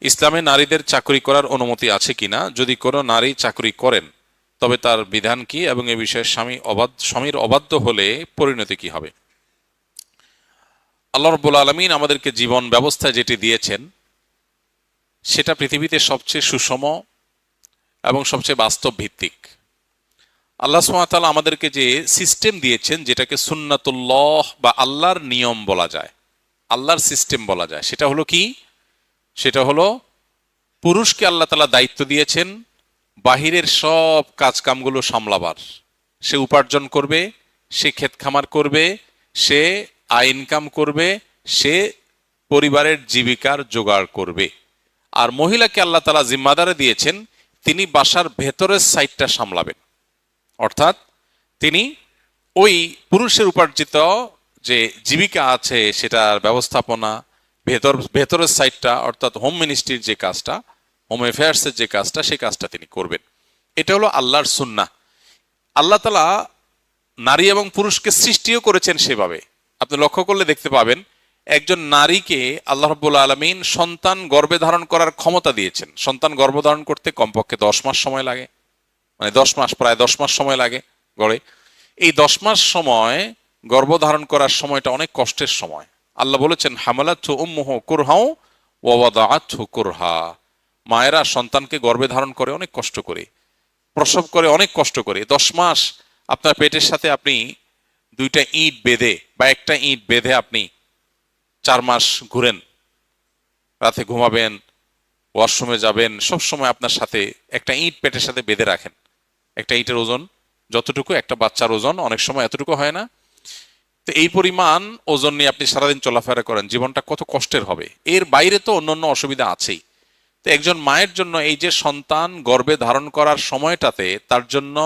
ইসলামে নারীদের চাকরি করার অনুমতি আছে কিনা, যদি কোনো নারী চাকরি করেন তবে তার বিধান কি এবং এ বিষয়ে স্বামীর অবাধ্য হলে পরিণতি কি হবে? আল্লাহ রাব্বুল আলামিন আমাদেরকে জীবন ব্যবস্থা যেটি দিয়েছেন সেটা পৃথিবীতে সবচেয়ে সুষম এবং সবচেয়ে বাস্তব ভিত্তিক। আল্লাহ সুবহানাহু ওয়া তাআলা আমাদেরকে যে সিস্টেম দিয়েছেন, যেটাকে সুন্নাতুল্লাহ বা আল্লাহর নিয়ম বলা যায়, আল্লাহর সিস্টেম বলা যায়, সেটা হলো কি? সেটা হলো পুরুষকে আল্লাহ তাআলা দায়িত্ব দিয়েছেন বাহিরের সব কাজ কামগুলো সামলাবার। সে উপার্জন করবে, সে ক্ষেত খামার করবে, সে আয় ইনকাম করবে, সে পরিবারের জীবিকার জোগাড় করবে। আর মহিলাকে আল্লাহ তাআলা জিম্মাদারে দিয়েছেন তিনি বাসার ভেতরের সাইডটা সামলাবেন। অর্থাৎ তিনি ওই পুরুষের উপার্জিত যে জীবিকা আছে সেটার ব্যবস্থাপনা, ভেতরের সাইডটা অর্থাৎ হোম মিনিস্ট্রির যে কাজটা, হোম অ্যাফেয়ার্সের যে কাজটা, সেই কাজটা তিনি করবেন। এটা হলো আল্লাহর সুন্নাহ। আল্লাহ তাআলা নারী এবং পুরুষকে সৃষ্টিও করেছেন সেভাবে। আপনি লক্ষ্য করলে দেখতে পাবেন একজন নারীকে আল্লাহ রাব্বুল আলামিন সন্তান গর্ভে ধারণ করার ক্ষমতা দিয়েছেন। সন্তান গর্ভধারণ করতে কমপক্ষে 10 মাস সময় লাগে, মানে 10 মাস, প্রায় 10 মাস সময় লাগে গড়ে। এই 10 মাস সময় গর্ভধারণ করার সময়টা অনেক কষ্টের সময়। আল্লাহ বলেছেন হামালাতহু উম্মুহু কুরহাও ওয়া ওয়াদাআতহু কুরহা। মায়েরা সন্তানকে গর্ভে ধারণ করে অনেক কষ্ট করে, প্রসব করে অনেক কষ্ট করে। 10 মাস আপনার পেটের সাথে আপনি দুইটা ইঁট বেঁধে বা একটা ইঁট বেঁধে আপনি 4 মাস ঘুরেন, রাতে ঘুমাবেন, ওয়াশরুমে যাবেন, সব সময় আপনার সাথে একটা ইঁট পেটের সাথে বেঁধে রাখেন। একটা ইঁটের ওজন যতটুকু একটা বাচ্চার ওজন, অনেক সময় এতটুকু হয় না। তো এই পরিমাণ ওজন নিয়ে আপনি সারাদিন চলাফেরা করেন, জীবনটা কত কষ্টের হবে। এর বাইরে তো অন্যান্য অসুবিধা আছেই। তো একজন মায়ের জন্য এই যে সন্তান গর্ভে ধারণ করার সময়টাতে তার জন্য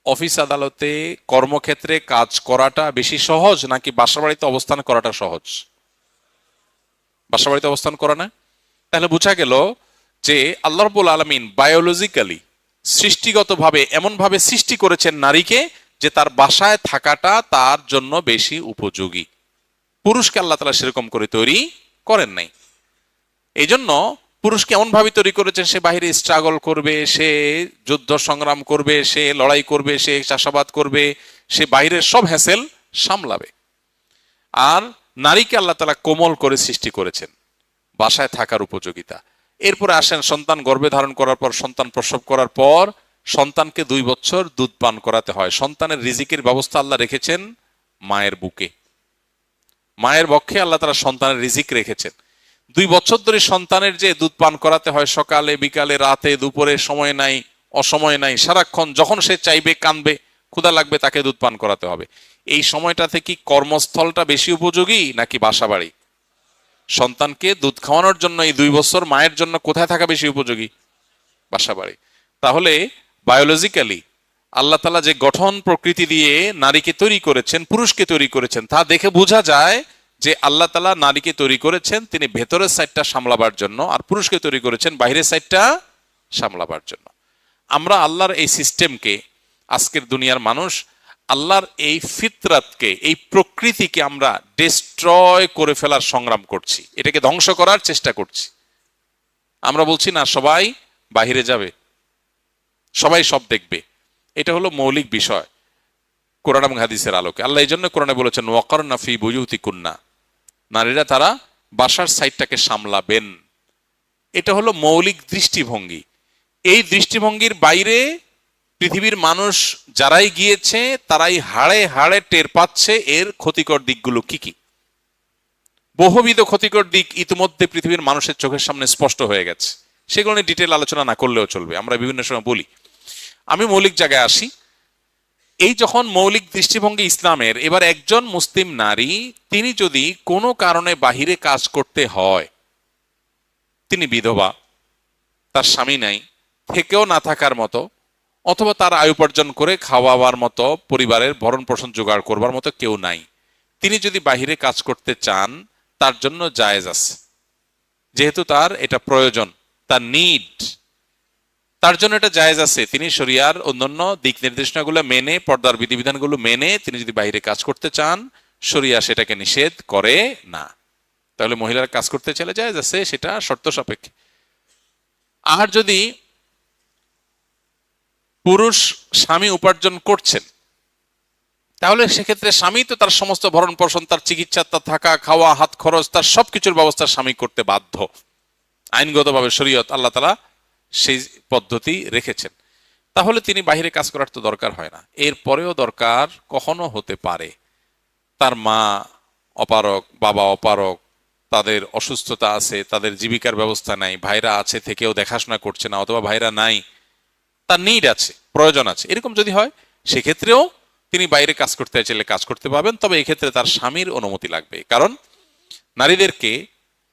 অফিস আদালতে কর্মক্ষেত্রে কাজ করাটা বেশি সহজ নাকি বাসাবাড়িতে অবস্থান করাটা সহজ? বাসাবাড়িতে অবস্থান করা না? তাহলে বোঝা গেল যে আল্লাহ রাব্বুল আলামিন বায়োলজিক্যালি, সৃষ্টিগতভাবে এমনভাবে সৃষ্টি করেছেন নারীকে যে তার বাসায় থাকাটা তার জন্য বেশি উপযোগী। পুরুষকে আল্লাহ তাআলা সেরকম করে তৈরি করেন নাই। এই জন্য পুরুষকে এমন ভাবে তৈরি করেছেন সে বাহিরে স্ট্রাগল করবে, সে যুদ্ধ সংগ্রাম করবে, সে লড়াই করবে, সে চাষাবাদ করবে, সে বাইরের সব হ্যাসেল সামলাবে। আর নারীকে আল্লাহ তাআলা কোমল করে সৃষ্টি করেছেন, বাসায় থাকার উপযোগিতা। এরপরে আসেন সন্তান গর্ভে ধারণ করার পর, সন্তান প্রসব করার পর সন্তানকে 2 বছর দুধ পান করাতে হয়। সন্তানের রিজিকের ব্যবস্থা আল্লাহ রেখেছেন মায়ের বুকে, মায়ের বক্ষে আল্লাহ তাআলা সন্তানের রিজিক রেখেছেন। 2 বছর ধরে সন্তানের যে দুধ পান করাতে হয়, সকালে বিকালে রাতে দুপুরে, সময় নাই অসময় নাই, সারাক্ষণ যখন সে চাইবে কাঁদবে, ক্ষুধা লাগবে, তাকে দুধ পান করাতে হবে। এই সময়টাতে কি কর্মস্থলটা বেশি উপযোগী নাকি বাসাবাড়ি? সন্তানকে দুধ খাওয়ানোর জন্য এই 2 বছর মায়ের জন্য কোথায় থাকা বেশি উপযোগী? বাসাবাড়ি। তাহলে বায়োলজিক্যালি আল্লাহ তাআলা যে গঠন প্রকৃতি দিয়ে নারীকে তৈরি করেছেন, পুরুষকে তৈরি করেছেন, তা দেখে বোঝা যায় যে আল্লাহ তাআলা নারীকে তৈরি করেছেন তিনি ভেতরের সাইডটা সামলাবার জন্য, আর পুরুষকে তৈরি করেছেন বাইরের সাইডটা সামলাবার জন্য। আমরা আল্লাহর এই সিস্টেমকে, আজকের দুনিয়ার মানুষ আল্লাহর এই ফিতরাতকে, এই প্রকৃতিকে আমরা ডিস্ট্রয় করে ফেলার সংগ্রাম করছি, এটাকে ধ্বংস করার চেষ্টা করছি। আমরা বলছি না সবাই বাহিরে যাবে, সবাই সব দেখবে। এটা হলো মৌলিক বিষয় কোরআন এবং হাদিসের আলোকে। আল্লাহ এই জন্য কোরআনে বলেছেন ওয়াকারনা ফি বুয়ুতিকুন্না, নারীরা তারা বাসার সাইডটাকে সামলাবেন। এটা হলো মৌলিক দৃষ্টিভঙ্গি। এই দৃষ্টিভঙ্গির বাইরে পৃথিবীর মানুষ যারাই গিয়েছে তারাই হাড়ে হাড়ে টের পাচ্ছে এর ক্ষতিকর দিকগুলো কি কি। বহুবিধ ক্ষতিকর দিক ইতিমধ্যে পৃথিবীর মানুষের চোখের সামনে স্পষ্ট হয়ে গেছে, সেগুলো নিয়ে ডিটেল আলোচনা না করলেও চলবে, আমরা বিভিন্ন সময় বলি। আমি মৌলিক জায়গায় আসি। এই যখন মৌলিক দৃষ্টিভঙ্গি ইসলামের, এবার একজন মুসলিম নারী তিনি যদি কোনো কারণে বাহিরে কাজ করতে হয়, তিনি বিধবা, তার স্বামী নাই, থেকেও না থাকার মতো, অথবা তার আয় উপার্জন করে খাওয়াবার মতো, পরিবারের ভরণ পোষণ জোগাড় করবার মতো কেউ নাই, তিনি যদি বাহিরে কাজ করতে চান তার জন্য জায়েজ আছে, যেহেতু তার এটা প্রয়োজন, তার নিড, তার জন্য এটা জায়েজ আছে। তিনি শরিয়ার অন্যান্য দিক নির্দেশনাগুলো মেনে, পর্দার বিধিবিধানগুলো মেনে তিনি যদি বাইরে কাজ করতে চান, শরিয়া সেটাকে নিষেধ করে না। তাহলে মহিলারা কাজ করতে চাইলে জায়েজ আছে, সেটা শর্ত সাপেক্ষে। আর যদি পুরুষ স্বামী উপার্জন করছেন, তাহলে সেক্ষেত্রে স্বামী তো তার সমস্ত ভরণ পোষণ, তার চিকিৎসা, তার থাকা খাওয়া, হাত খরচ, তার সবকিছুর ব্যবস্থা স্বামী করতে বাধ্য। আইনগতভাবে শরীয়ত আল্লাহ তাআলা সেই পদ্ধতি রেখেছেন। তাহলে তিনি বাইরে কাজ করার তো দরকার হয় না। এরপরেও দরকার কখনো হতে পারে তার মা অপারক, বাবা অপারক, তাদের অসুস্থতা আছে, তাদের জীবিকার ব্যবস্থা নাই, ভাইরা আছে থেকেও দেখাশোনা করছে না, অথবা ভাইরা নাই, তার নিড আছে, প্রয়োজন আছে, এরকম যদি হয় সেক্ষেত্রেও তিনি বাইরে কাজ করতে চাইলে কাজ করতে পারবেন। তবে এক্ষেত্রে তার স্বামীর অনুমতি লাগবে। কারণ নারীদেরকে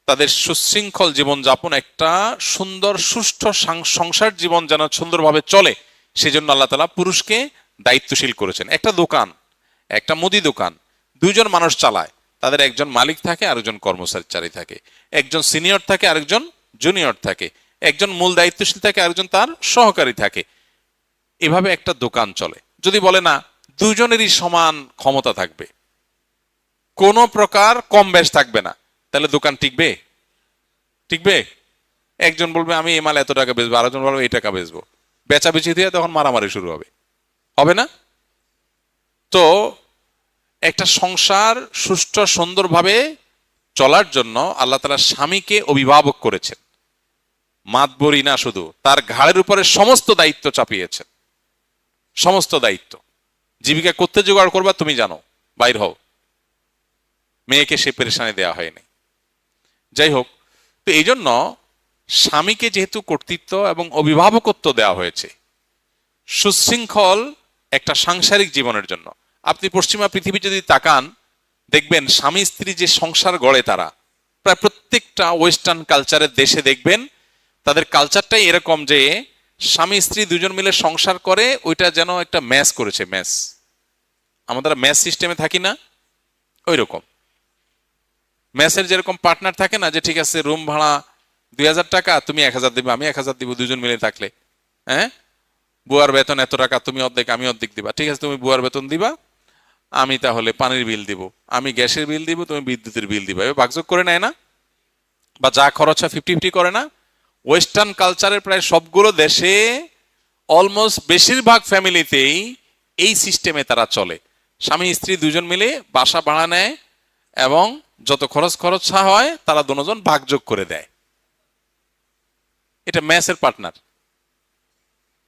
তাদের সুশৃঙ্খল জীবনযাপন, একটা সুন্দর সুষ্ঠু সংসার জীবন যেন সুন্দরভাবে চলে, সেজন্য আল্লাহ তাআলা পুরুষকে দায়িত্বশীল করেছেন। একটা দোকান, একটা মুদি দোকান দুইজন মানুষ চালায়, তাদের একজন মালিক থাকে, আরেকজন কর্মচারী থাকে, একজন সিনিয়র থাকে, আরেকজন জুনিয়র থাকে, একজন মূল দায়িত্বশীল থাকে, আরেকজন তার সহকারী থাকে। এভাবে একটা দোকান চলে। যদি বলে না দুজনেরই সমান ক্ষমতা থাকবে, কোনো প্রকার কম বেশ থাকবে না, তাহলে দোকান টিকবে? টিকবে? একজন বলবে আমি এই মাল এত টাকা বেচবো, আরেকজন বলবে এই টাকা বেচবো, বেচাবেচি দিয়ে তখন মারামারি শুরু হবে, হবে না? তো একটা সংসার সুষ্ঠু সুন্দরভাবে চলার জন্য আল্লাহ তাআলা স্বামীকে অভিভাবক করেছেন, মাতবরি না, শুধু তার ঘাড়ের উপরে সমস্ত দায়িত্ব চাপিয়েছেন। সমস্ত দায়িত্ব। জীবিকা করতে জোগাড় করবা তুমি জানো, বাইর হও, মেয়েকে সে পেরেশানি দেওয়া হয়নি। যাই হোক, তো এই জন্য স্বামীকে যেহেতু কর্তৃত্ব এবং অভিভাবকত্ব দেওয়া হয়েছে সুশৃঙ্খল একটা সাংসারিক জীবনের জন্য। আপনি পশ্চিমা পৃথিবী যদি তাকান, দেখবেন স্বামী স্ত্রী যে সংসার গড়ে, তারা প্রায় প্রত্যেকটা ওয়েস্টার্ন কালচারের দেশে দেখবেন তাদের কালচারটাই এরকম যে স্বামী স্ত্রী দুজন মিলে সংসার করে, ওইটা যেন একটা ম্যাচ করেছে, ম্যাচ। আমাদের ম্যাচ সিস্টেমে থাকি না, ওই রকম ম্যাচের যেরকম পার্টনার থাকে না, যে ঠিক আছে রুম ভাড়া 2000 টাকা, তুমি 1000 দিবে, আমি 1000 দিব, দুজন মিলে থাকলে। হ্যাঁ, বুয়ার বেতন এত টাকা, তুমি অর্ধেক আমি অর্ধেক দিবা, ঠিক আছে তুমি বুয়ার বেতন দিবা, আমি তাহলে পানির বিল দিব, আমি গ্যাসের বিল দিব, তুমি বিদ্যুতের বিল দিবা, এবার ভাগযোগ করে নেয় না? বা যা খরচ হয় 50-50 করে না? ওয়েস্টার্ন কালচারের প্রায় সবগুলো দেশে, অলমোস্ট বেশিরভাগ ফ্যামিলিতেই এই সিস্টেমে তারা চলে। স্বামী স্ত্রী দুজন মিলে বাসা ভাড়া নেয় এবং যত খরচা হয় তারা দুজন ভাগযোগ করে দেয়। এটা ম্যাচের পার্টনার,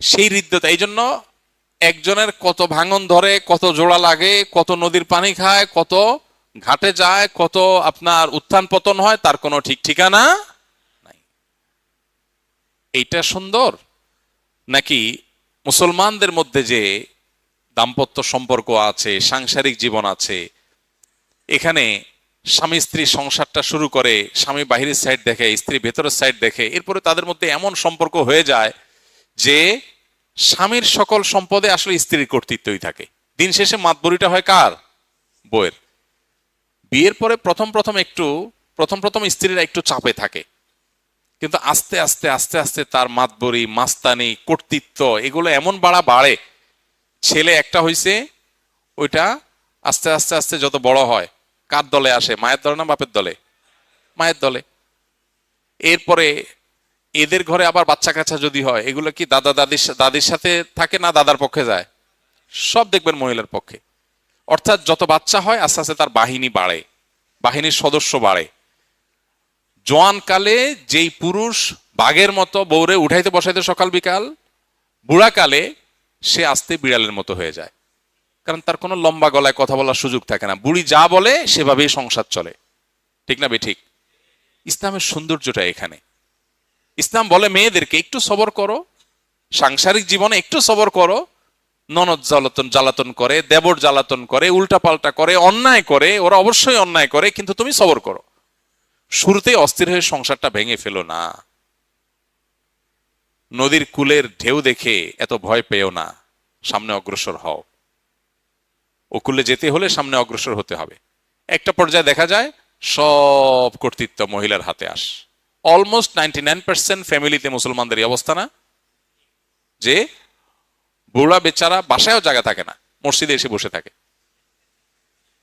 সেই হৃদ্যতা। এই জন্য একজনের কত ভাঙন ধরে, কত জোড়া লাগে, কত নদীর পানি খায়, কত ঘাটে যায়, কত আপনার উত্থান পতন হয়, তার কোনো ঠিক ঠিকানা নাই। এইটা সুন্দর নাকি মুসলমানদের মধ্যে যে দাম্পত্য সম্পর্ক আছে, সাংসারিক জীবন আছে, এখানে স্বামী স্ত্রী সংসারটা শুরু করে, স্বামী বাহিরের সাইড দেখে, স্ত্রী ভেতরের সাইড দেখে, এরপরে তাদের মধ্যে এমন সম্পর্ক হয়ে যায় যে স্বামীর সকল সম্পদে আসলে স্ত্রীর কর্তৃত্বই থাকে। দিন শেষে মাতবরিটা হয় কার? বউয়ের। বিয়ের পরে প্রথম স্ত্রীরা একটু চাপে থাকে, কিন্তু আস্তে আস্তে আস্তে আস্তে তার মাতবরি, মাস্তানি, কর্তৃত্ব এগুলো এমন বাড়ে, ছেলে একটা হইছে, ওইটা আস্তে আস্তে আস্তে যত বড় হয়, কার দলে আসে? মায়ের দলে না বাপের দলে? মায়ের দলে। এরপরে এদের ঘরে আবার বাচ্চা কাচ্চা যদি হয়, এগুলো কি দাদির সাথে থাকে না দাদার পক্ষে যায়? সব দেখবেন মহিলার পক্ষে। অর্থাৎ যত বাচ্চা হয় আস্তে আস্তে তার বাহিনী বাড়ে, বাহিনীর সদস্য বাড়ে। জোয়ানকালে যেই পুরুষ বাঘের মতো বউরে উঠাইতে বসাইতে সকাল বিকাল, বুড়াকালে সে আস্তে বিড়ালের মতো হয়ে যায়। কারণ তার কোনো লম্বা গলায় কথা বলার সুযোগ থাকে না, বুড়ি যা বলে সেভাবেই সংসার চলে। ঠিক না বেঠিক? ইসলামের সৌন্দর্যটা এখানে। ইসলাম বলে মেয়েদেরকে একটু সবর করো, সাংসারিক জীবনে একটু সবর করো। ননদ জ্বালাতন করে, দেবর জ্বালাতন করে, উল্টা পাল্টা করে, অন্যায় করে, ওরা অবশ্যই অন্যায় করে, কিন্তু তুমি সবর করো। শুরুতেই অস্থির হয়ে সংসারটা ভেঙে ফেলো না। নদীর কূলের ঢেউ দেখে এত ভয় পেও না, সামনে অগ্রসর হও। ও কূলে যেতে হলে সামনে অগ্রসর হতে হবে। একটা পর্যায়ে দেখা যায় সব কর্তৃত্ব মহিলার হাতে আস। অলমোস্ট 99% ফ্যামিলিতে মুসলমানদের এই অবস্থা না, যে বুড়া বেচারা বাসায়ও জায়গা থাকে না, মসজিদে এসে বসে থাকে,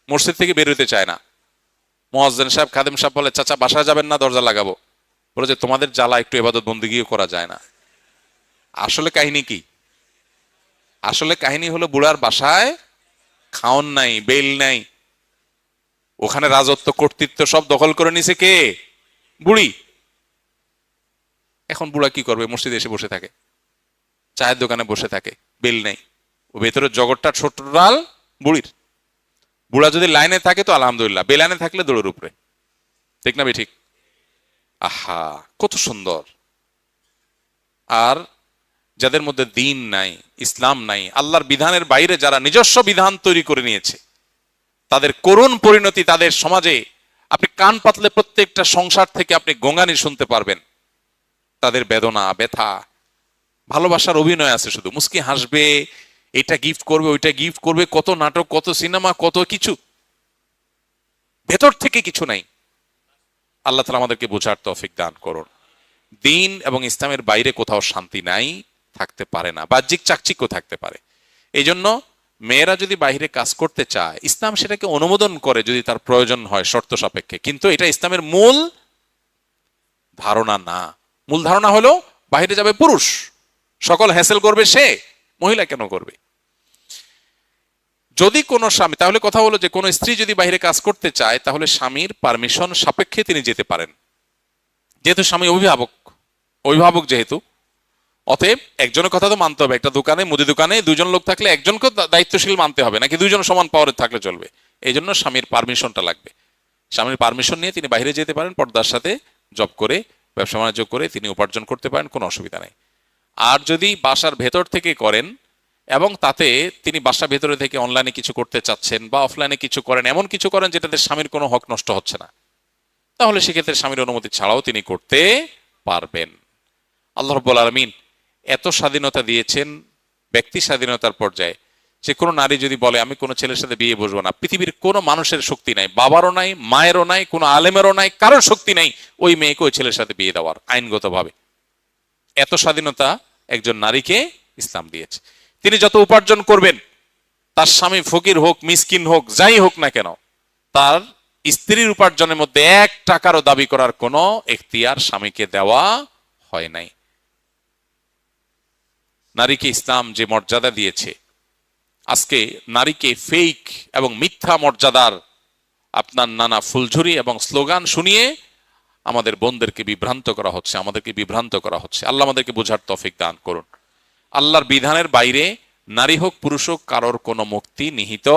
মসজিদ থেকে বের হতে চায় না। মুয়াজ্জিন সাহেব, খাদেম সাহেব বলে চাচা বাসায় যাবেন না, দরজা লাগাবো। বলে যে তোমাদের জ্বালা একটু ইবাদত বন্দেগীও করা যায় না। আসলে কাহিনী কি? আসলে কাহিনী হলো বুড়ার বাসায় খাওন নাই, বেল নাই, ওখানে রাজত্ব কর্তৃত্ব সব দখল করে নিছে কে? বুড়ি। এখন বুড়া কি করবে? মসজিদে এসে বসে থাকে, চায়ের দোকানে বসে থাকে, বেল নেই, ও ভেতরের জগৎটা ছোট ডাল বুড়ির। বুড়া যদি লাইনে থাকে তো আলহামদুলিল্লাহ, বেলাইনে থাকলে দৌড়ের উপরে। ঠিক না ঠিক? আহা, কত সুন্দর। আর যাদের মধ্যে দিন নাই, ইসলাম নাই, আল্লাহর বিধানের বাইরে যারা নিজস্ব বিধান তৈরি করে নিয়েছে, তাদের করুণ পরিণতি তাদের সমাজে আপনি কান পাতলে প্রত্যেকটা সংসার থেকে আপনি গোঙানি শুনতে পারবেন। তাদের বেদনা, ব্যথা, ভালোবাসার অভিনয় আছে, শুধু মুস্কি হাসবে, এটা গিফট করবে, ওইটা গিফট করবে, কত নাটক, কত সিনেমা, কত কিছু, ভেতর থেকে কিছু নাই। আল্লাহ তাআলা আমাদেরকে বোঝার তৌফিক দান করুন। দিন এবং ইসলামের বাইরে কোথাও শান্তি নাই, থাকতে পারে না, বাহ্যিক চাকচিক্য থাকতে পারে। এই জন্য মেয়েরা যদি বাইরে কাজ করতে চায়, ইসলাম সেটাকে অনুমোদন করে যদি তার প্রয়োজন হয় শর্ত সাপেক্ষে, কিন্তু এটা ইসলামের মূল ধারণা না। মূল ধারণা হলো বাইরে যাবে পুরুষ, সকল হ্যাসেল করবে সে, মহিলা কেন করবে? যদি কোনো স্বামী, তাহলে কথা হলো যে কোনো স্ত্রী যদি বাইরে কাজ করতে চায় তাহলে স্বামীর পারমিশন সাপেক্ষে তিনি যেতে পারেন। যেহেতু স্বামী অভিভাবক যেহেতু, অতএব একজনের কথা তো মানতে হবে। একটা দোকানে, মুদি দোকানে দুজন লোক থাকলে একজনকে দায়িত্বশীল মানতে হবে, নাকি দুইজন সমান পাওয়ারে থাকলে চলবে? এই জন্য স্বামীর পারমিশনটা লাগবে। স্বামীর পারমিশন নিয়ে তিনি বাইরে যেতে পারেন, পর্দার সাথে জব করে, ব্যবসা বাণিজ্য করে তিনি উপার্জন করতে পারেন, কোনো অসুবিধা নেই। আর যদি বাসার ভেতর থেকে করেন এবং তাতে তিনি বাসা ভেতরে থেকে অনলাইনে কিছু করতে চাচ্ছেন বা অফলাইনে কিছু করেন, এমন কিছু করেন যেটাতে স্বামীর কোনো হক নষ্ট হচ্ছে না, তাহলে সেক্ষেত্রে স্বামীর অনুমতি ছাড়াও তিনি করতে পারবেন। আল্লাহ রাব্বুল আলামিন এত স্বাধীনতা দিয়েছেন ব্যক্তি স্বাধীনতার পর্যায়ে, যে কোনো নারী যদি বলে আমি কোনো ছেলের সাথে বিয়ে বসবো না, পৃথিবীর কোনো মানুষের শক্তি নাই, বাবারও নাই, মায়েরও নাই, কোনো আলেমেরও নাই, কারোর শক্তি নাই ওই মেয়েকে ওই ছেলের সাথে বিয়ে দেওয়ার আইনগতভাবে। এত স্বাধীনতা একজন নারীকে ইসলাম দিয়েছে। তিনি যত উপার্জন করবেন, তার স্বামী ফকির হোক, মিসকিন হোক, যাই হোক না কেন, তার স্ত্রীর উপার্জনের মধ্যে 1 টাকারও দাবি করার কোনো এখতিয়ার স্বামীকে দেওয়া হয় নাই। নারীকে ইসলাম যে মর্যাদা দিয়েছে, আজকে নারীকে ফেক এবং মিথ্যা মর্যাদার আপনার নানা ফুলঝুরি এবং স্লোগান শুনিয়ে আমাদের বোনদেরকে বিভ্রান্ত করা হচ্ছে, আমাদেরকে বিভ্রান্ত করা হচ্ছে। আল্লাহ আমাদেরকে বোঝার তৌফিক দান করুন। আল্লাহর বিধানের বাইরে নারী হোক পুরুষ হোক কারোর কোনো মুক্তি নিহিত